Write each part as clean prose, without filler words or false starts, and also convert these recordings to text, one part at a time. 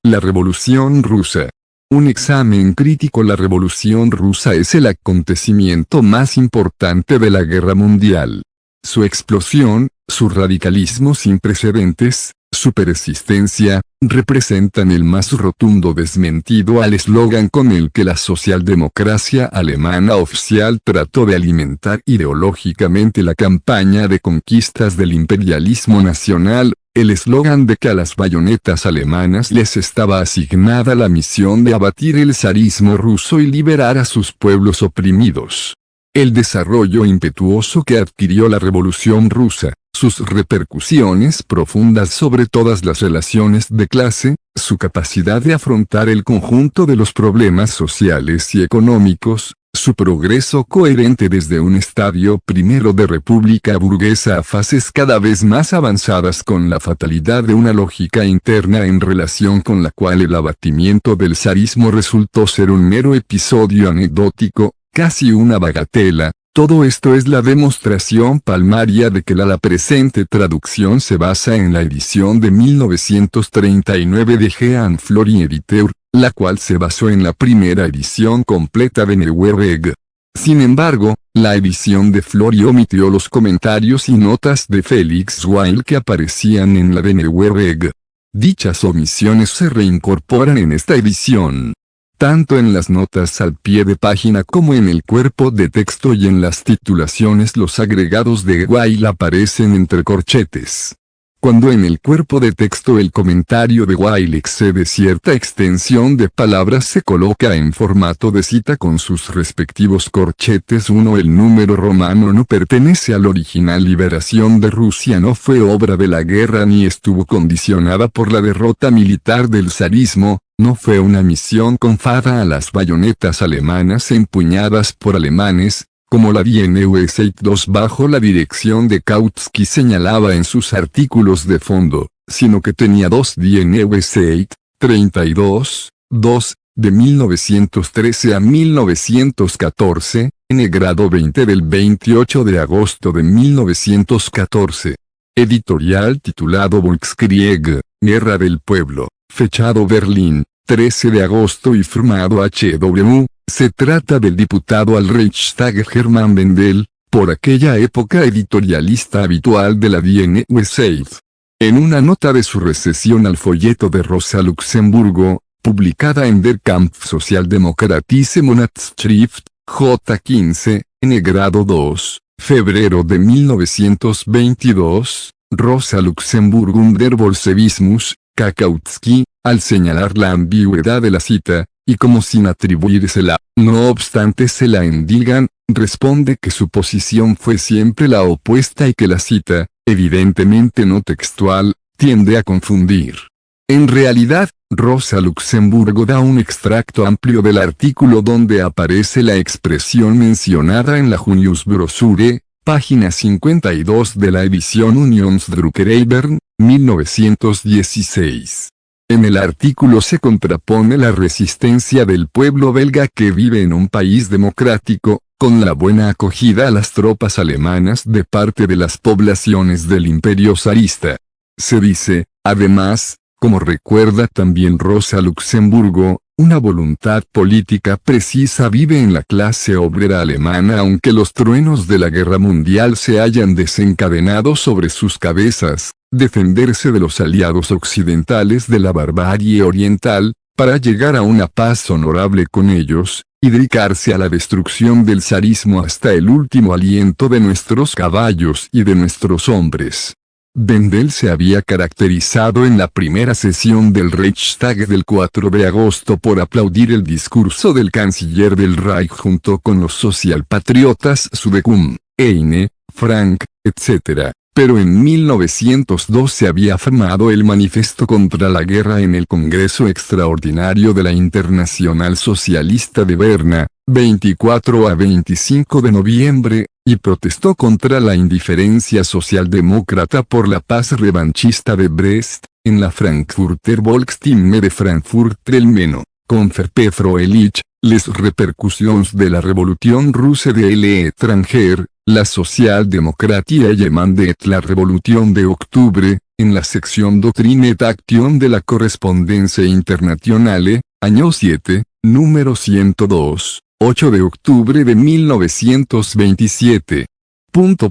La Revolución Rusa. Un examen crítico. La Revolución Rusa es el acontecimiento más importante de la Guerra Mundial. Su explosión, su radicalismo sin precedentes, su persistencia, representan el más rotundo desmentido al eslogan con el que la socialdemocracia alemana oficial trató de alimentar ideológicamente la campaña de conquistas del imperialismo nacional, el eslogan de que a las bayonetas alemanas les estaba asignada la misión de abatir el zarismo ruso y liberar a sus pueblos oprimidos. El desarrollo impetuoso que adquirió la Revolución Rusa, sus repercusiones profundas sobre todas las relaciones de clase, su capacidad de afrontar el conjunto de los problemas sociales y económicos, su progreso coherente desde un estadio primero de república burguesa a fases cada vez más avanzadas con la fatalidad de una lógica interna en relación con la cual el abatimiento del zarismo resultó ser un mero episodio anecdótico, casi una bagatela. Todo esto es la demostración palmaria de que la presente traducción se basa en la edición de 1939 de Jean Flori Editeur, la cual se basó en la primera edición completa de Neue Reg. Sin embargo, la edición de Flori omitió los comentarios y notas de Felix Weil que aparecían en la de Neue Reg. Dichas omisiones se reincorporan en esta edición. Tanto en las notas al pie de página como en el cuerpo de texto y en las titulaciones los agregados de Weil aparecen entre corchetes. Cuando en el cuerpo de texto el comentario de Weil excede cierta extensión de palabras se coloca en formato de cita con sus respectivos corchetes. 1. El número romano no pertenece al original. Liberación de Rusia no fue obra de la guerra ni estuvo condicionada por la derrota militar del zarismo. No fue una misión confiada a las bayonetas alemanas empuñadas por alemanes, como la Die Neue Zeit II bajo la dirección de Kautsky señalaba en sus artículos de fondo, sino que tenía dos Die Neue Zeit, 32, 2, de 1913 a 1914, en grado 20 del 28 de agosto de 1914. Editorial titulado Volkskrieg, Guerra del Pueblo, fechado Berlín, 13 de agosto y firmado H.W. Se trata del diputado al Reichstag Hermann Wendel, por aquella época editorialista habitual de la Die Neue Zeit. En una nota de su recesión al folleto de Rosa Luxemburgo, publicada en Der Kampf Sozialdemokratische Monatsschrift, J15, en grado 2, febrero de 1922, Rosa Luxemburg und der Bolschewismus, K. Kautsky, al señalar la ambigüedad de la cita, y como sin atribuírsela, no obstante se la endilgan, responde que su posición fue siempre la opuesta y que la cita, evidentemente no textual, tiende a confundir. En realidad, Rosa Luxemburgo da un extracto amplio del artículo donde aparece la expresión mencionada en la Juniusbroschüre, página 52 de la edición Unionsdruckereibern, 1916. En el artículo se contrapone la resistencia del pueblo belga que vive en un país democrático, con la buena acogida a las tropas alemanas de parte de las poblaciones del imperio zarista. Se dice, además, como recuerda también Rosa Luxemburgo, una voluntad política precisa vive en la clase obrera alemana aunque los truenos de la guerra mundial se hayan desencadenado sobre sus cabezas. Defenderse de los aliados occidentales de la barbarie oriental, para llegar a una paz honorable con ellos, y dedicarse a la destrucción del zarismo hasta el último aliento de nuestros caballos y de nuestros hombres. Wendel se había caracterizado en la primera sesión del Reichstag del 4 de agosto por aplaudir el discurso del canciller del Reich junto con los socialpatriotas Südekum, Heine, Frank, etc. Pero en 1902 se había firmado el Manifiesto contra la Guerra en el Congreso Extraordinario de la Internacional Socialista de Berna, 24 a 25 de noviembre, y protestó contra la indiferencia socialdemócrata por la paz revanchista de Brest, en la Frankfurter Volksstimme de Frankfurt del Meno, con Petro Elich, les repercusiones de la Revolución Rusa de l'étranger, la socialdemocratia allemande et la Revolución de Octubre, en la sección Doctrina et Action de la Correspondencia Internazionale, año 7, número 102, 8 de octubre de 1927.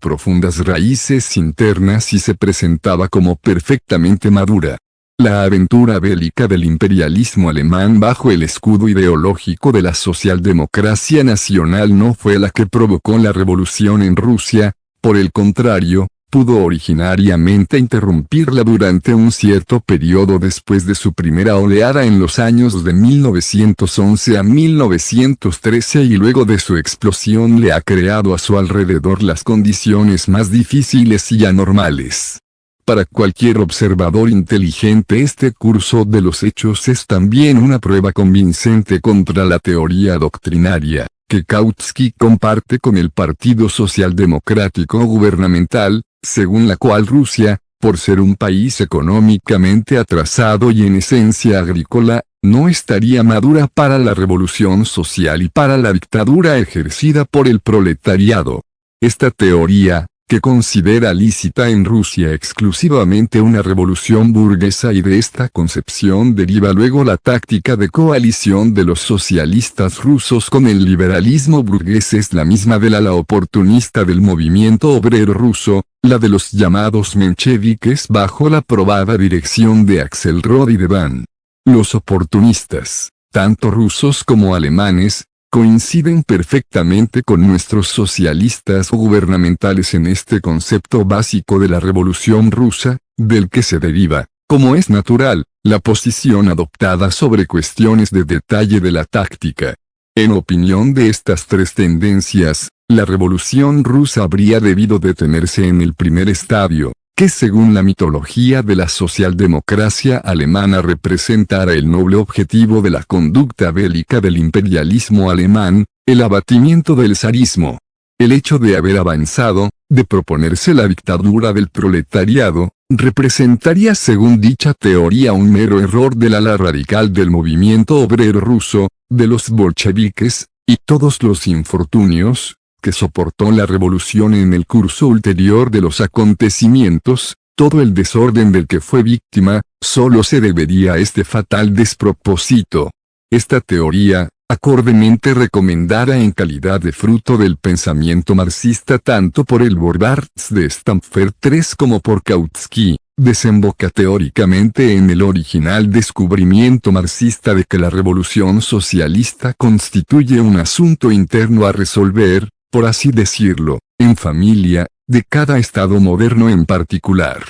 Profundas raíces internas y se presentaba como perfectamente madura. La aventura bélica del imperialismo alemán bajo el escudo ideológico de la socialdemocracia nacional no fue la que provocó la revolución en Rusia, por el contrario, pudo originariamente interrumpirla durante un cierto periodo después de su primera oleada en los años de 1911 a 1913 y luego de su explosión le ha creado a su alrededor las condiciones más difíciles y anormales. Para cualquier observador inteligente este curso de los hechos es también una prueba convincente contra la teoría doctrinaria, que Kautsky comparte con el Partido Socialdemocrático Gubernamental, según la cual Rusia, por ser un país económicamente atrasado y en esencia agrícola, no estaría madura para la revolución social y para la dictadura ejercida por el proletariado. Esta teoría, que considera lícita en Rusia exclusivamente una revolución burguesa y de esta concepción deriva luego la táctica de coalición de los socialistas rusos con el liberalismo burgués es la misma del ala oportunista del movimiento obrero ruso, la de los llamados mencheviques bajo la probada dirección de Axelrod y de Ban. Los oportunistas, tanto rusos como alemanes, coinciden perfectamente con nuestros socialistas gubernamentales en este concepto básico de la revolución rusa, del que se deriva, como es natural, la posición adoptada sobre cuestiones de detalle de la táctica. En opinión de estas tres tendencias, la revolución rusa habría debido detenerse en el primer estadio, que según la mitología de la socialdemocracia alemana representara el noble objetivo de la conducta bélica del imperialismo alemán, el abatimiento del zarismo. El hecho de haber avanzado, de proponerse la dictadura del proletariado, representaría según dicha teoría un mero error del ala radical del movimiento obrero ruso, de los bolcheviques, y todos los infortunios, que soportó la revolución en el curso ulterior de los acontecimientos, todo el desorden del que fue víctima, solo se debería a este fatal despropósito. Esta teoría, acordemente recomendada en calidad de fruto del pensamiento marxista tanto por el Borbarts de Stamford III como por Kautsky, desemboca teóricamente en el original descubrimiento marxista de que la revolución socialista constituye un asunto interno a resolver, por así decirlo, en familia, de cada Estado moderno en particular.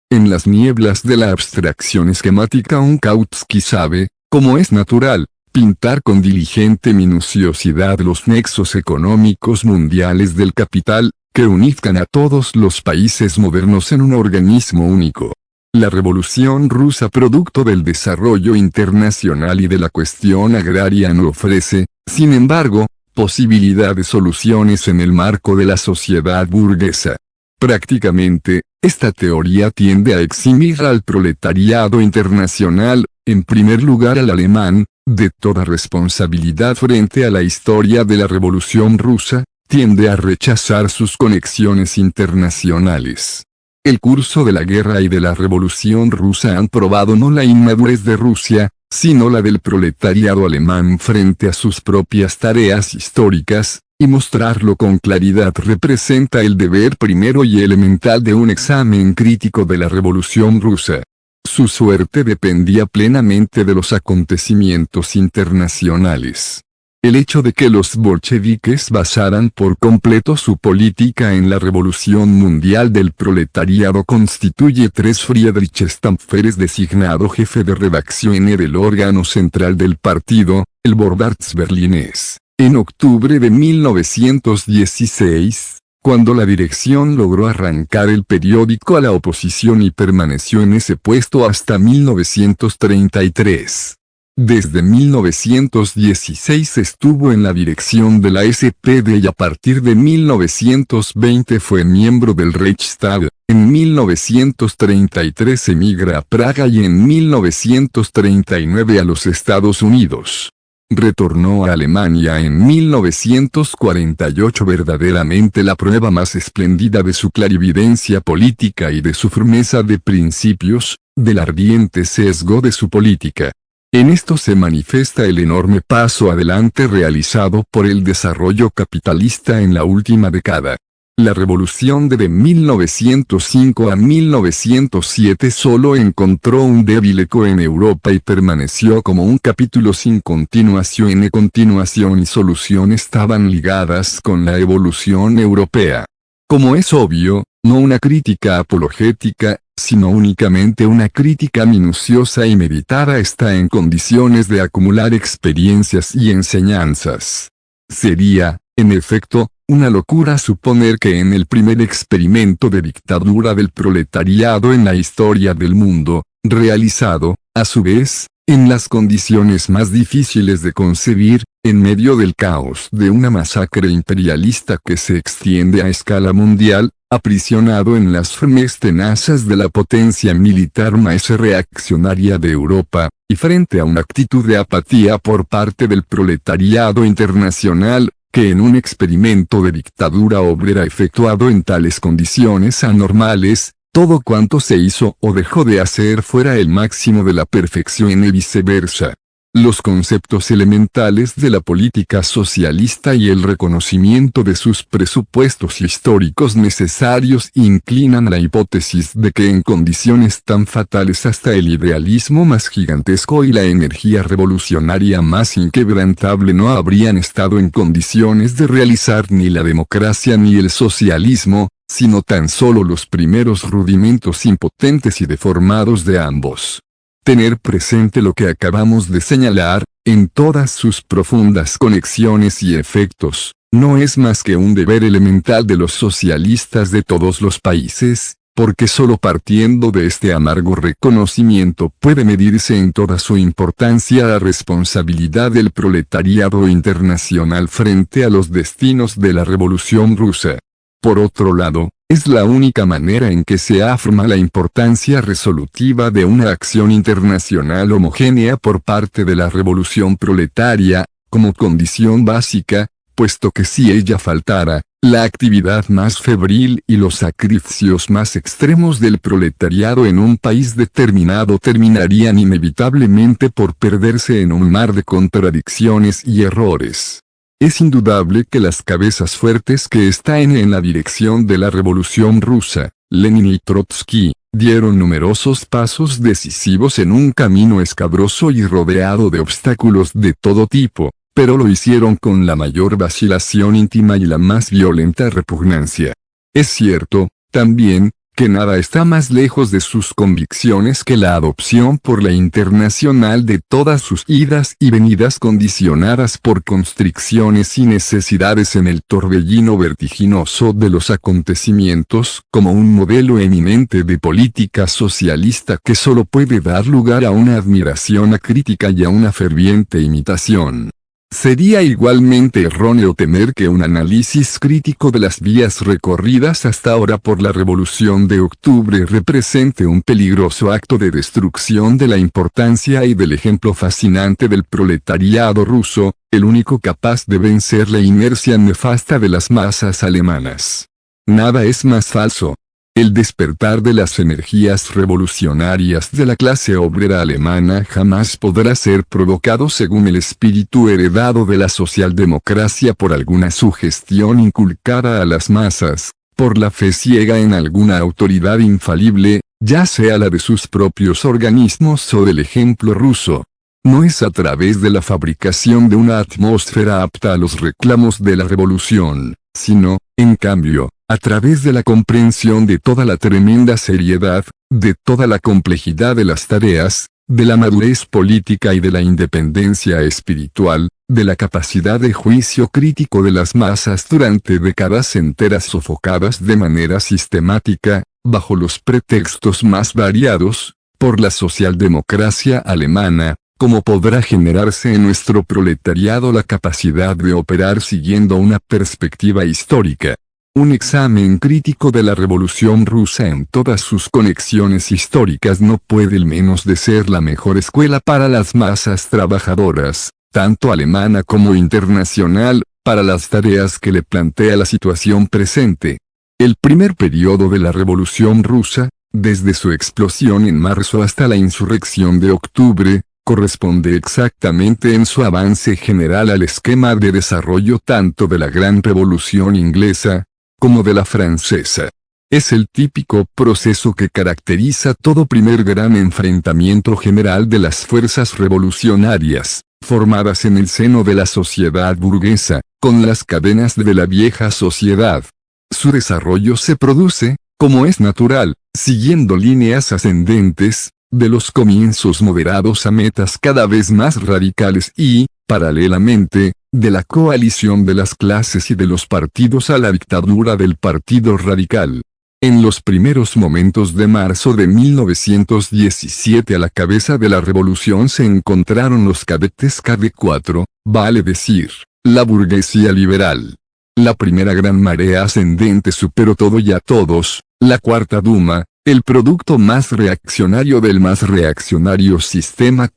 En las nieblas de la abstracción esquemática un Kautsky sabe, como es natural, pintar con diligente minuciosidad los nexos económicos mundiales del capital, que unifican a todos los países modernos en un organismo único. La revolución rusa producto del desarrollo internacional y de la cuestión agraria no ofrece, sin embargo, posibilidad de soluciones en el marco de la sociedad burguesa. Prácticamente, esta teoría tiende a eximir al proletariado internacional, en primer lugar al alemán, de toda responsabilidad frente a la historia de la Revolución rusa, tiende a rechazar sus conexiones internacionales. El curso de la guerra y de la Revolución rusa han probado no la inmadurez de Rusia, sino la del proletariado alemán frente a sus propias tareas históricas, y mostrarlo con claridad representa el deber primero y elemental de un examen crítico de la Revolución rusa. Su suerte dependía plenamente de los acontecimientos internacionales. El hecho de que los bolcheviques basaran por completo su política en la revolución mundial del proletariado constituye Friedrich Stamford es designado jefe de redacción del órgano central del partido, el Borbarts berlinés, en octubre de 1916, cuando la dirección logró arrancar el periódico a la oposición y permaneció en ese puesto hasta 1933. Desde 1916 estuvo en la dirección de la SPD y a partir de 1920 fue miembro del Reichstag. En 1933 emigra a Praga y en 1939 a los Estados Unidos. Retornó a Alemania en 1948, verdaderamente la prueba más espléndida de su clarividencia política y de su firmeza de principios, del ardiente sesgo de su política. En esto se manifiesta el enorme paso adelante realizado por el desarrollo capitalista en la última década. La revolución de 1905 a 1907 solo encontró un débil eco en Europa y permaneció como un capítulo sin continuación. Continuación y solución estaban ligadas con la evolución europea. Como es obvio, no una crítica apologética, sino únicamente una crítica minuciosa y meditada está en condiciones de acumular experiencias y enseñanzas. Sería, en efecto, una locura suponer que en el primer experimento de dictadura del proletariado en la historia del mundo, realizado, a su vez, en las condiciones más difíciles de concebir, en medio del caos de una masacre imperialista que se extiende a escala mundial, aprisionado en las firmes tenazas de la potencia militar más reaccionaria de Europa, y frente a una actitud de apatía por parte del proletariado internacional, que en un experimento de dictadura obrera efectuado en tales condiciones anormales, todo cuanto se hizo o dejó de hacer fuera el máximo de la perfección y viceversa. Los conceptos elementales de la política socialista y el reconocimiento de sus presupuestos históricos necesarios inclinan a la hipótesis de que en condiciones tan fatales hasta el idealismo más gigantesco y la energía revolucionaria más inquebrantable no habrían estado en condiciones de realizar ni la democracia ni el socialismo, sino tan solo los primeros rudimentos impotentes y deformados de ambos. Tener presente lo que acabamos de señalar, en todas sus profundas conexiones y efectos, no es más que un deber elemental de los socialistas de todos los países, porque solo partiendo de este amargo reconocimiento puede medirse en toda su importancia la responsabilidad del proletariado internacional frente a los destinos de la Revolución rusa. Por otro lado, es la única manera en que se afirma la importancia resolutiva de una acción internacional homogénea por parte de la revolución proletaria, como condición básica, puesto que si ella faltara, la actividad más febril y los sacrificios más extremos del proletariado en un país determinado terminarían inevitablemente por perderse en un mar de contradicciones y errores. Es indudable que las cabezas fuertes que están en la dirección de la Revolución rusa, Lenin y Trotsky, dieron numerosos pasos decisivos en un camino escabroso y rodeado de obstáculos de todo tipo, pero lo hicieron con la mayor vacilación íntima y la más violenta repugnancia. Es cierto, también, que nada está más lejos de sus convicciones que la adopción por la Internacional de todas sus idas y venidas condicionadas por constricciones y necesidades en el torbellino vertiginoso de los acontecimientos como un modelo eminente de política socialista que solo puede dar lugar a una admiración acrítica y a una ferviente imitación. Sería igualmente erróneo temer que un análisis crítico de las vías recorridas hasta ahora por la Revolución de Octubre represente un peligroso acto de destrucción de la importancia y del ejemplo fascinante del proletariado ruso, el único capaz de vencer la inercia nefasta de las masas alemanas. Nada es más falso. El despertar de las energías revolucionarias de la clase obrera alemana jamás podrá ser provocado según el espíritu heredado de la socialdemocracia por alguna sugestión inculcada a las masas, por la fe ciega en alguna autoridad infalible, ya sea la de sus propios organismos o del ejemplo ruso. No es a través de la fabricación de una atmósfera apta a los reclamos de la revolución, sino, en cambio, a través de la comprensión de toda la tremenda seriedad, de toda la complejidad de las tareas, de la madurez política y de la independencia espiritual, de la capacidad de juicio crítico de las masas durante décadas enteras sofocadas de manera sistemática, bajo los pretextos más variados, por la socialdemocracia alemana, como podrá generarse en nuestro proletariado la capacidad de operar siguiendo una perspectiva histórica. Un examen crítico de la Revolución rusa en todas sus conexiones históricas no puede al menos de ser la mejor escuela para las masas trabajadoras, tanto alemana como internacional, para las tareas que le plantea la situación presente. El primer periodo de la Revolución Rusa, desde su explosión en marzo hasta la insurrección de octubre, corresponde exactamente en su avance general al esquema de desarrollo tanto de la Gran Revolución Inglesa, como de la Francesa. Es el típico proceso que caracteriza todo primer gran enfrentamiento general de las fuerzas revolucionarias, formadas en el seno de la sociedad burguesa, con las cadenas de la vieja sociedad. Su desarrollo se produce, como es natural, siguiendo líneas ascendentes, de los comienzos moderados a metas cada vez más radicales y, paralelamente, de la coalición de las clases y de los partidos a la dictadura del Partido Radical. En los primeros momentos de marzo de 1917 a la cabeza de la revolución se encontraron los cadetes KD4, vale decir, la burguesía liberal. La primera gran marea ascendente superó todo y a todos, la Cuarta Duma, el producto más reaccionario del más reaccionario sistema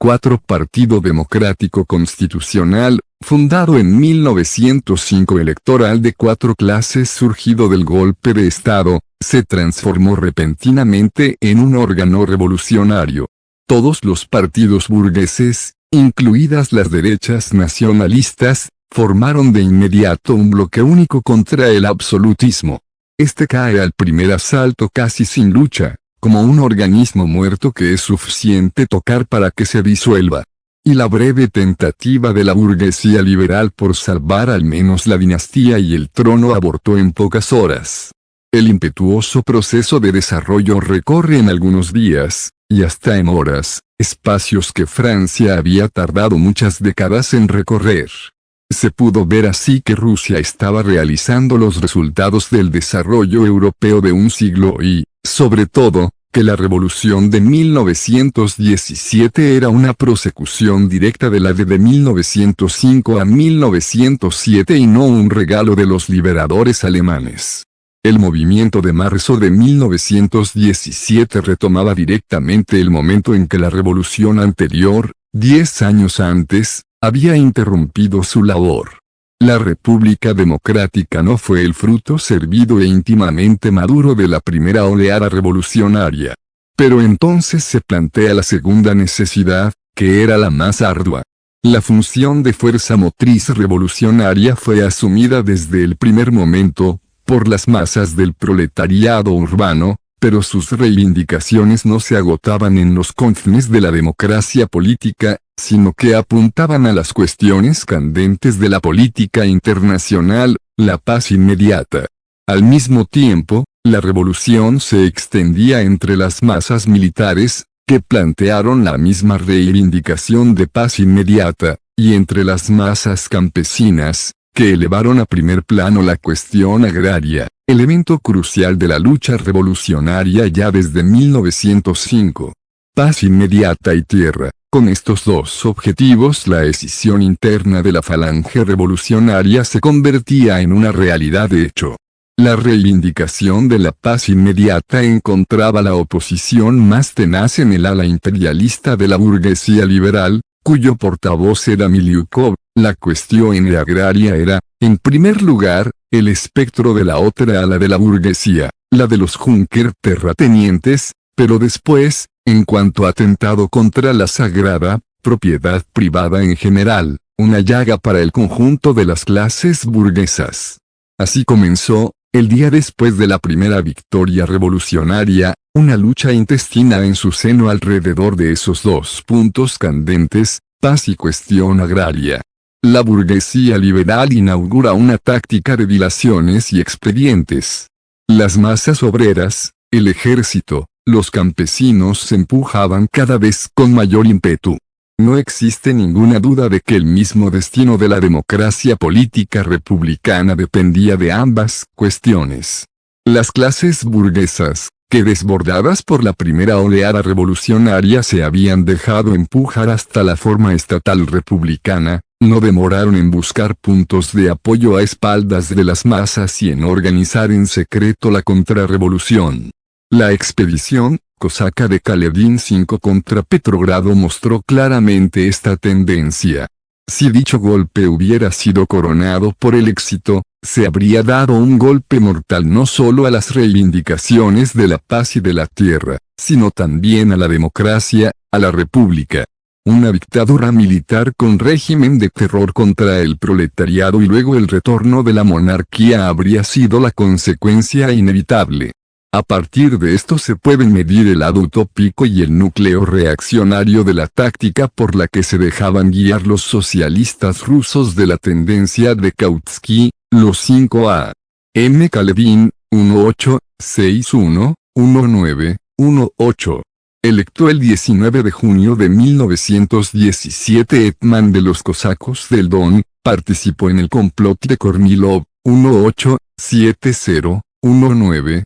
Partido Democrático Constitucional, fundado en 1905 electoral de 4 clases surgido del golpe de Estado, se transformó repentinamente en un órgano revolucionario. Todos los partidos burgueses, incluidas las derechas nacionalistas, formaron de inmediato un bloque único contra el absolutismo. Este cae al primer asalto casi sin lucha, como un organismo muerto que es suficiente tocar para que se disuelva. Y la breve tentativa de la burguesía liberal por salvar al menos la dinastía y el trono abortó en pocas horas. El impetuoso proceso de desarrollo recorre en algunos días, y hasta en horas, espacios que Francia había tardado muchas décadas en recorrer. Se pudo ver así que Rusia estaba realizando los resultados del desarrollo europeo de un siglo y, sobre todo, que la revolución de 1917 era una prosecución directa de la de 1905 a 1907 y no un regalo de los liberadores alemanes. El movimiento de marzo de 1917 retomaba directamente el momento en que la revolución anterior, 10 años antes, había interrumpido su labor. La República Democrática no fue el fruto servido e íntimamente maduro de la primera oleada revolucionaria. Pero entonces se plantea la segunda necesidad, que era la más ardua. La función de fuerza motriz revolucionaria fue asumida desde el primer momento, por las masas del proletariado urbano, pero sus reivindicaciones no se agotaban en los confines de la democracia política, sino que apuntaban a las cuestiones candentes de la política internacional, la paz inmediata. Al mismo tiempo, la revolución se extendía entre las masas militares, que plantearon la misma reivindicación de paz inmediata, y entre las masas campesinas, que elevaron a primer plano la cuestión agraria, elemento crucial de la lucha revolucionaria ya desde 1905. Paz inmediata y tierra. Con estos dos objetivos la escisión interna de la falange revolucionaria se convertía en una realidad de hecho. La reivindicación de la paz inmediata encontraba la oposición más tenaz en el ala imperialista de la burguesía liberal, cuyo portavoz era Miliukov. La cuestión agraria era, en primer lugar, el espectro de la otra ala de la burguesía, la de los Junker terratenientes, pero después, en cuanto atentado contra la sagrada propiedad privada en general, una llaga para el conjunto de las clases burguesas. Así comenzó, el día después de la primera victoria revolucionaria, una lucha intestina en su seno alrededor de esos dos puntos candentes, paz y cuestión agraria. La burguesía liberal inaugura una táctica de dilaciones y expedientes. Las masas obreras, el ejército, los campesinos se empujaban cada vez con mayor ímpetu. No existe ninguna duda de que el mismo destino de la democracia política republicana dependía de ambas cuestiones. Las clases burguesas, que desbordadas por la primera oleada revolucionaria se habían dejado empujar hasta la forma estatal republicana, no demoraron en buscar puntos de apoyo a espaldas de las masas y en organizar en secreto la contrarrevolución. La expedición cosaca de Kaledin V contra Petrogrado mostró claramente esta tendencia. Si dicho golpe hubiera sido coronado por el éxito, se habría dado un golpe mortal no solo a las reivindicaciones de la paz y de la tierra, sino también a la democracia, a la república. Una dictadura militar con régimen de terror contra el proletariado y luego el retorno de la monarquía habría sido la consecuencia inevitable. A partir de esto se pueden medir el lado utópico y el núcleo reaccionario de la táctica por la que se dejaban guiar los socialistas rusos de la tendencia de Kautsky, los 5A. M. Kalevin, 1861-1918. Electo el 19 de junio de 1917 hetman de los cosacos del Don, participó en el complot de Kornilov, 1870-1918.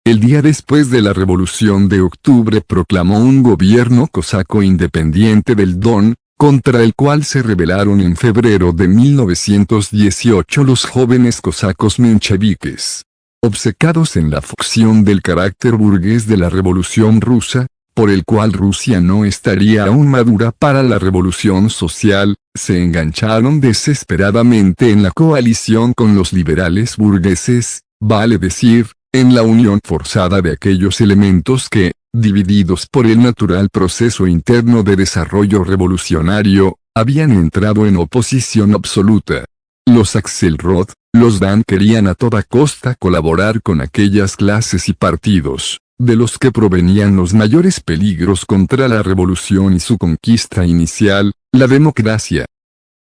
El día después de la Revolución de Octubre proclamó un gobierno cosaco independiente del Don, contra el cual se rebelaron en febrero de 1918 los jóvenes cosacos mencheviques. Obcecados en la ficción del carácter burgués de la Revolución rusa, por el cual Rusia no estaría aún madura para la revolución social, se engancharon desesperadamente en la coalición con los liberales burgueses, vale decir, en la unión forzada de aquellos elementos que, divididos por el natural proceso interno de desarrollo revolucionario, habían entrado en oposición absoluta. Los Axelrod, los Dan querían a toda costa colaborar con aquellas clases y partidos, de los que provenían los mayores peligros contra la revolución y su conquista inicial, la democracia,